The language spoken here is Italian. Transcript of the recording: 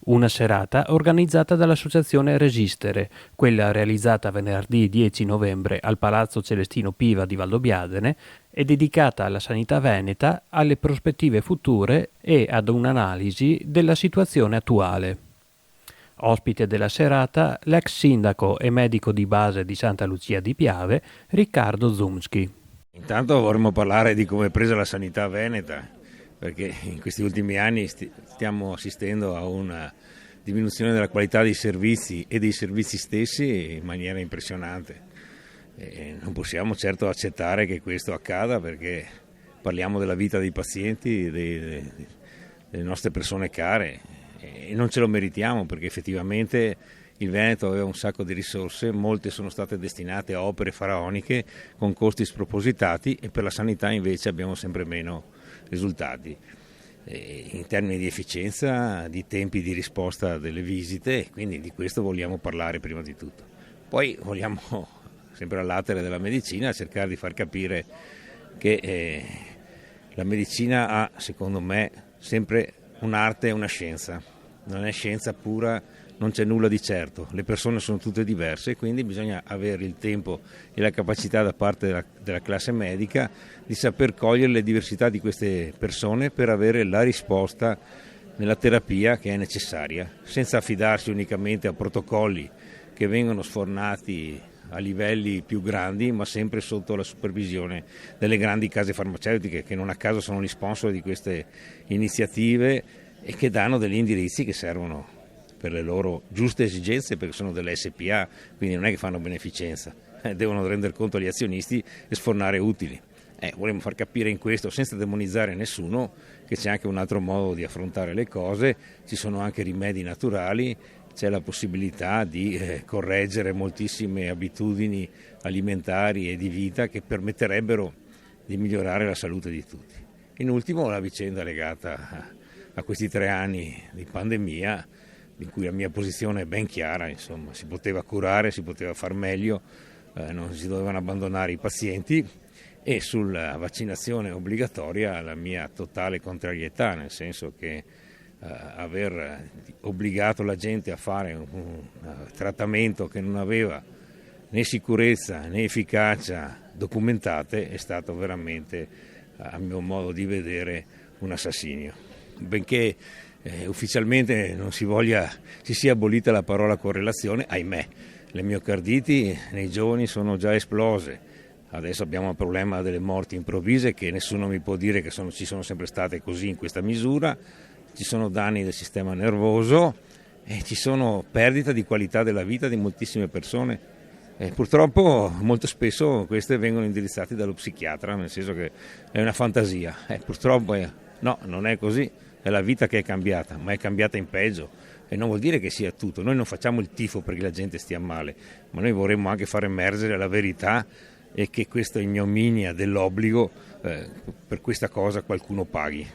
Una serata organizzata dall'associazione Resistere, quella realizzata venerdì 10 novembre al Palazzo Celestino Piva di Valdobbiadene, è dedicata alla sanità veneta, alle prospettive future e ad un'analisi della situazione attuale. Ospite della serata, l'ex sindaco e medico di base di Santa Lucia di Piave, Riccardo Zumski. Intanto vorremmo parlare di come è presa la sanità veneta, perché in questi ultimi anni stiamo assistendo a una diminuzione della qualità dei servizi e dei servizi stessi in maniera impressionante. E non possiamo certo accettare che questo accada, perché parliamo della vita dei pazienti, delle nostre persone care, e non ce lo meritiamo, perché effettivamente il Veneto aveva un sacco di risorse, molte sono state destinate a opere faraoniche con costi spropositati, e per la sanità invece abbiamo sempre meno risultati in termini di efficienza, di tempi di risposta delle visite, quindi di questo vogliamo parlare prima di tutto. Poi vogliamo, sempre all'atere della medicina, cercare di far capire che la medicina ha, secondo me, sempre un'arte e una scienza. Non è scienza pura, non c'è nulla di certo, le persone sono tutte diverse, quindi bisogna avere il tempo e la capacità da parte della classe medica di saper cogliere le diversità di queste persone per avere la risposta nella terapia che è necessaria, senza affidarsi unicamente a protocolli che vengono sfornati a livelli più grandi, ma sempre sotto la supervisione delle grandi case farmaceutiche, che non a caso sono gli sponsor di queste iniziative e che danno degli indirizzi che servono per le loro giuste esigenze, perché sono delle SPA, quindi non è che fanno beneficenza, devono rendere conto agli azionisti e sfornare utili. Vorremmo far capire in questo, senza demonizzare nessuno, che c'è anche un altro modo di affrontare le cose, ci sono anche rimedi naturali, c'è la possibilità di correggere moltissime abitudini alimentari e di vita che permetterebbero di migliorare la salute di tutti. In ultimo la vicenda legata a questi 3 anni di pandemia, in cui la mia posizione è ben chiara, insomma, si poteva curare, si poteva far meglio, non si dovevano abbandonare i pazienti, e sulla vaccinazione obbligatoria la mia totale contrarietà, nel senso che aver obbligato la gente a fare un trattamento che non aveva né sicurezza né efficacia documentate è stato veramente, a mio modo di vedere, un assassinio. Benché ufficialmente non si sia abolita la parola correlazione, ahimè, le miocarditi nei giovani sono già esplose. Adesso abbiamo il problema delle morti improvvise, che nessuno mi può dire che ci sono sempre state così in questa misura. Ci sono danni del sistema nervoso e ci sono perdita di qualità della vita di moltissime persone. Purtroppo molto spesso queste vengono indirizzate dallo psichiatra, nel senso che è una fantasia. Purtroppo no, non è così. È la vita che è cambiata, ma è cambiata in peggio, e non vuol dire che sia tutto. Noi non facciamo il tifo perché la gente stia male, ma noi vorremmo anche far emergere la verità, e che questa ignominia dell'obbligo per questa cosa qualcuno paghi.